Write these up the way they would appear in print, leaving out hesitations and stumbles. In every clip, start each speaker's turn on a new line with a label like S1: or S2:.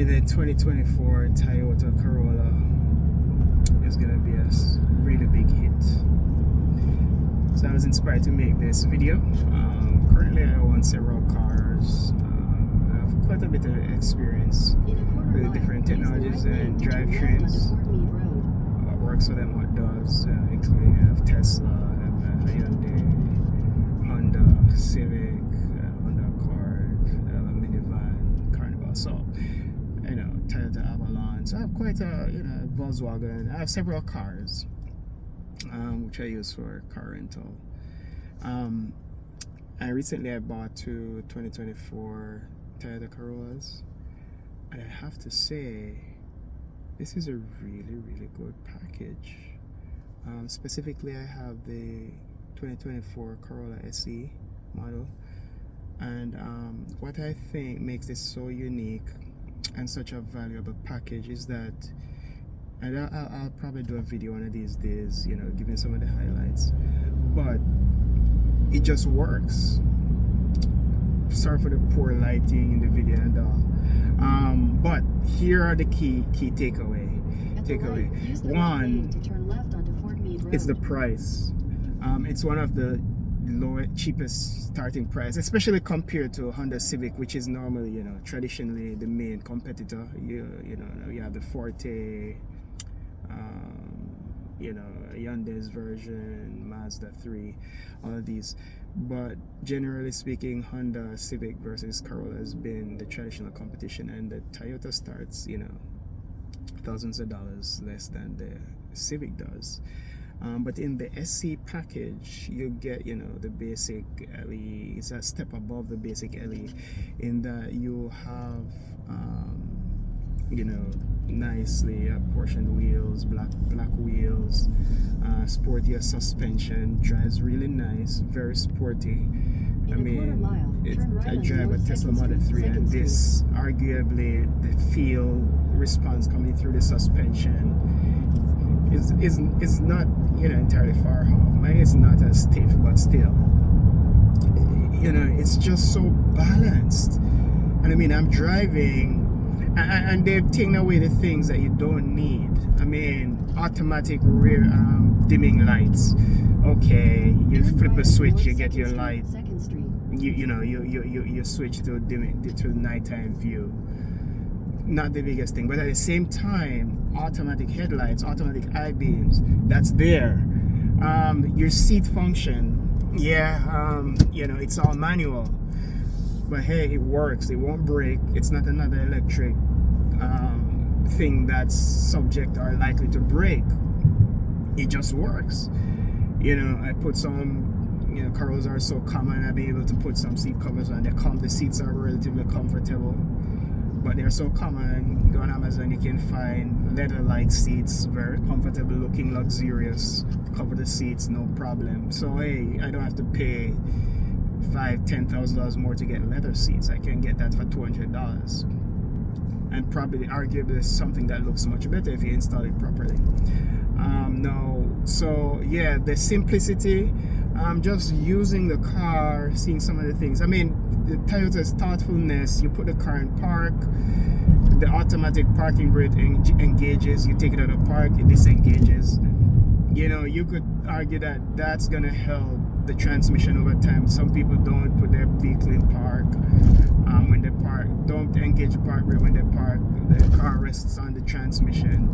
S1: say the 2024 Toyota Corolla is gonna be a really big hit. So I was inspired to make this video. Currently I own several cars. I have quite a bit of experience with different technologies and drivetrains. What works for them, what does, including I have Tesla, I have Hyundai, Honda Civic, Honda Accord, I have a minivan, Carnival. So, you know, Toyota Avalon. So I have quite a, Volkswagen. I have several cars, which I use for car rental. And recently I bought two 2024 Toyota Corollas, and I have to say, this is a really good package. Specifically, I have the 2024 Corolla SE model, and what I think makes this so unique and such a valuable package is that, and I'll probably do a video one of these days, giving some of the highlights, but it just works. Sorry for the poor lighting in the video and all, but here are the key takeaway. One, it's the price. It's one of the cheapest starting price, especially compared to Honda Civic, which is normally, traditionally the main competitor. You have the Forte, Hyundai's version, Mazda 3, all of these. But generally speaking, Honda Civic versus Corolla has been the traditional competition, and the Toyota starts, thousands of dollars less than the Civic does. But in the SC package, you get, the basic LE. It's a step above the basic LE in that you have, nicely apportioned wheels, black wheels, sportier suspension, drives really nice, very sporty. I drive a Tesla Model 3, and this, arguably, the feel response coming through the suspension is not, entirely far off. Mine is not as stiff, but still, it's just so balanced. And I'm driving, and they've taken away the things that you don't need. Automatic rear dimming lights. Okay, you flip a switch, you get your light. You switch to nighttime view. Not the biggest thing, but at the same time, automatic headlights, automatic high beams. That's there. Your seat function, it's all manual. But hey, it works. It won't break. It's not another electric thing that's subject or likely to break. It just works. I put some, Corollas are so common. I've been able to put some seat covers on. The seats are relatively comfortable, but they're so common. Go on Amazon, you can find leather-like seats, very comfortable looking, luxurious. Cover the seats, no problem. So hey, I don't have to pay $5,000-$10,000 more to get leather seats. I can get that for $200, and probably arguably something that looks much better if you install it properly. The simplicity, just using the car, seeing some of the things. The Toyota's thoughtfulness. You put the car in park, the automatic parking brake engages. You take it out of park, it disengages. You could argue that that's gonna help the transmission over time. Some people don't put their vehicle in park when they park. Don't engage park brake when they park. The car rests on the transmission.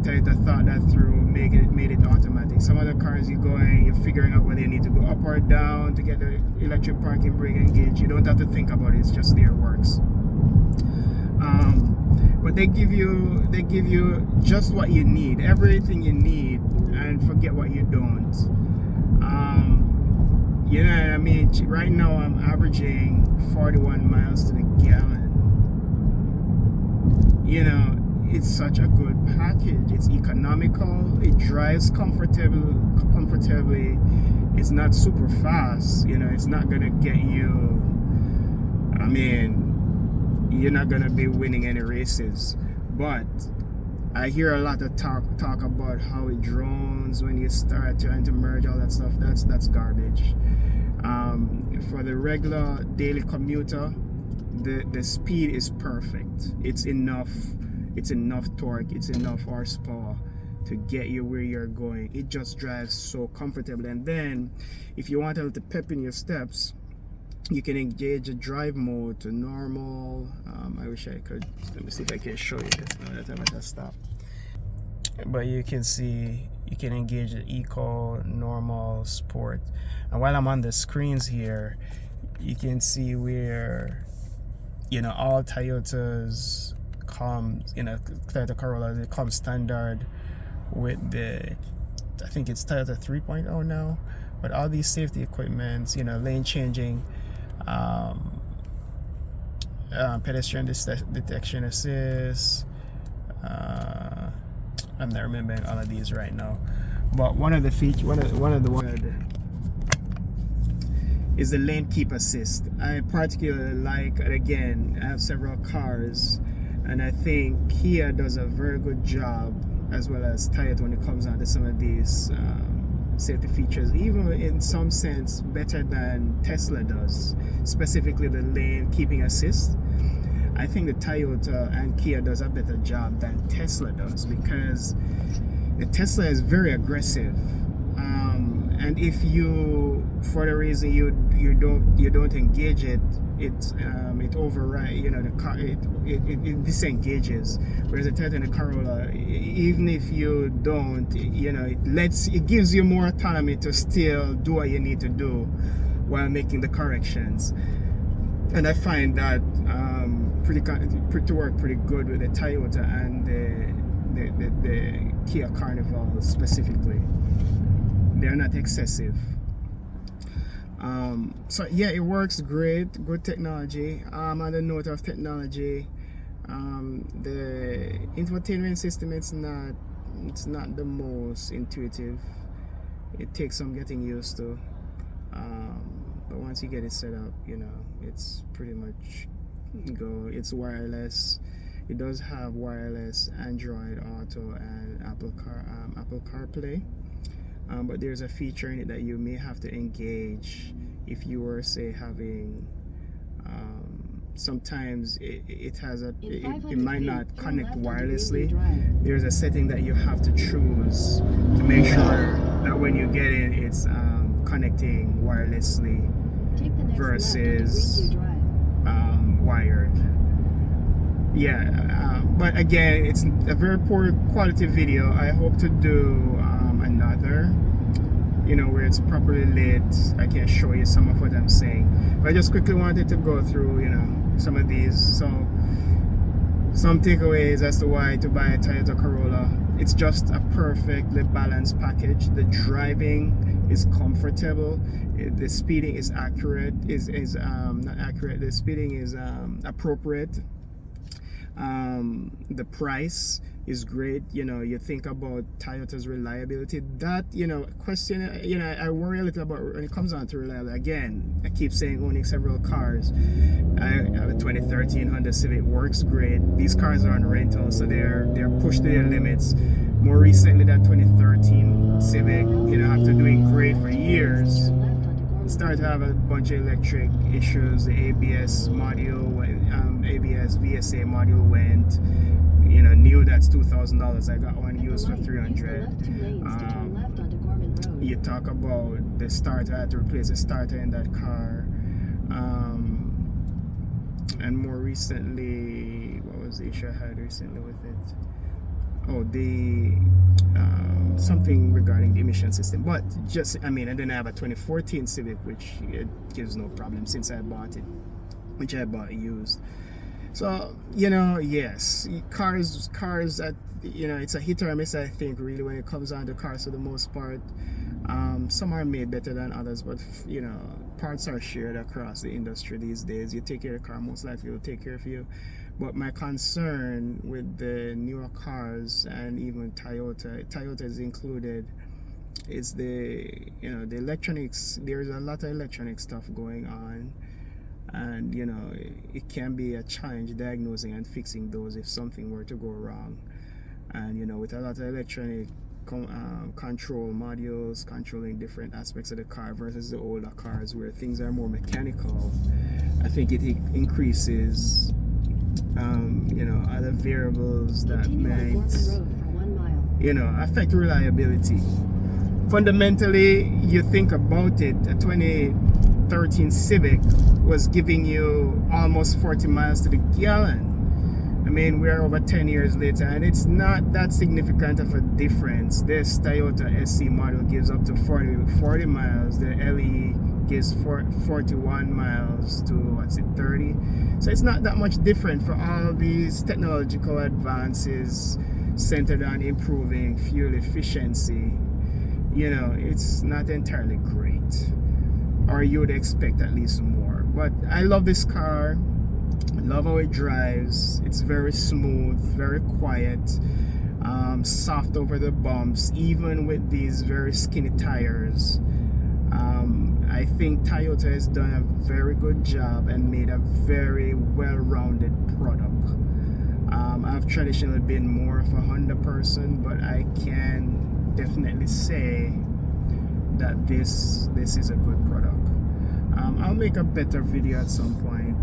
S1: Toyota thought that through, made it automatic. Some other cars, you go and you're figuring out whether you need to go up or down to get the electric parking brake engaged. You don't have to think about it. It's just there, it works. But they give you just what you need, everything you need, and forget what you don't. Right now I'm averaging 41 miles to the gallon. It's such a good package. It's economical. It drives comfortably. It's not super fast. It's not gonna get you. You're not gonna be winning any races. But I hear a lot of talk about how it drones when you start trying to merge all that stuff. That's garbage. For the regular daily commuter, the speed is perfect. It's enough torque, it's enough horsepower to get you where you're going. It just drives so comfortable. And then if you want a little pep in your steps, you can engage the drive mode to normal. I wish I could, let me see if I can show you this now that I'm at a stop. But you can see you can engage the eco, normal, sport. And while I'm on the screens here, you can see where, you know, all Toyotas come, you know, Toyota Corolla, they come standard with the, I think it's Toyota 3.0 now, but all these safety equipments, you know, lane changing, pedestrian detection assist. I'm not remembering all of these right now, but one of the features, one of the is the lane keep assist. I particularly like, again, I have several cars, and I think Kia does a very good job, as well as Toyota, when it comes down to some of these safety features, even in some sense better than Tesla does, specifically the lane keeping assist. I think the Toyota and Kia does a better job than Tesla does, because the Tesla is very aggressive, and if you, for the reason you don't engage it, it overrides, you know, the car, it disengages. Whereas the Toyota and the Corolla, even if you don't, you know, it gives you more autonomy to still do what you need to do while making the corrections. And I find that to work pretty good with the Toyota and the Kia Carnival specifically. They're not excessive. So yeah, it works great. Good technology. On the note of technology, the infotainment system, it's not the most intuitive. It takes some getting used to. But once you get it set up, you know, it's pretty much go. It's wireless. It does have wireless Android Auto and Apple CarPlay. But there's a feature in it that you may have to engage if you were, say, having sometimes it might not connect wirelessly. There's a setting that you have to choose to make sure that when you get in, it's connecting wirelessly versus wired. Yeah, but again, it's a very poor quality video. I hope to do another, you know, where it's properly lit. I can show you some of what I'm saying, but I just quickly wanted to go through, you know, some of these. So some takeaways as to why to buy a Toyota Corolla. It's just a perfectly balanced package. The driving is comfortable. The speeding is accurate. Not accurate. The speeding is appropriate. The price is great. You know, you think about Toyota's reliability. That, you know, question, you know, I worry a little about when it comes down to reliability. Again, I keep saying owning several cars. I have a 2013 Honda Civic, works great. These cars are on rental, so they're pushed to their limits. More recently, that 2013 Civic, you know, after doing great for years, started to have a bunch of electric issues. The ABS module, ABS VSA module went. You know, new that's $2,000. I got one used for $300. You talk about the starter. I had to replace the starter in that car. And more recently, what was the issue I had recently with it? Oh, the something regarding the emission system. But just, I mean, and then I have a 2014 Civic, which it gives no problem since I bought it, which I bought used. So, you know, yes, cars that, you know, it's a hit or miss, I think, really, when it comes down to cars for the most part. Some are made better than others, but, you know, parts are shared across the industry these days. You take care of the car, most likely will take care of you. But my concern with the newer cars, and even Toyota is included, is the electronics. There's a lot of electronic stuff going on, and, you know, it can be a challenge diagnosing and fixing those if something were to go wrong. And, you know, with a lot of electronic control modules controlling different aspects of the car versus the older cars where things are more mechanical, I think it increases, other variables that might, affect reliability. Fundamentally, you think about it, a 2013 Civic was giving you almost 40 miles to the gallon. I mean, we're over 10 years later, and it's not that significant of a difference. This Toyota SC model gives up to 40 miles. The LE gives 41 miles to, 30. So it's not that much different for all these technological advances centered on improving fuel efficiency. It's not entirely great, or you would expect at least more. But I love this car. I love how it drives. It's very smooth, very quiet, soft over the bumps, even with these very skinny tires. I think Toyota has done a very good job and made a very well-rounded product. I've traditionally been more of a Honda person, but I can definitely say that this is a good product. I'll make a better video at some point.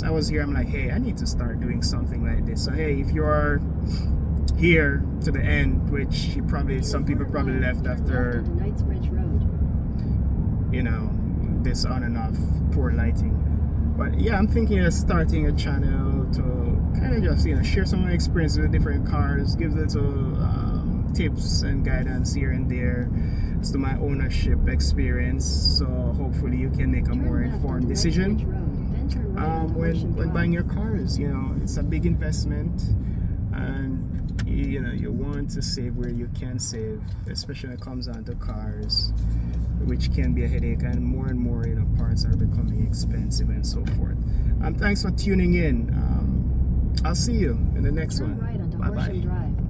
S1: I was here, I'm like, hey, I need to start doing something like this. So hey, if you are here to the end, which some people probably left after this on and off poor lighting. But yeah, I'm thinking of starting a channel to kind of just share some of my experiences with different cars, give little tips and guidance here and there as to my ownership experience, so hopefully you can make a more informed decision when buying your cars. It's a big investment, and you want to save where you can save, especially when it comes down to cars, which can be a headache, and more parts are becoming expensive and so forth. Thanks for tuning in. I'll see you in the next one. Bye bye.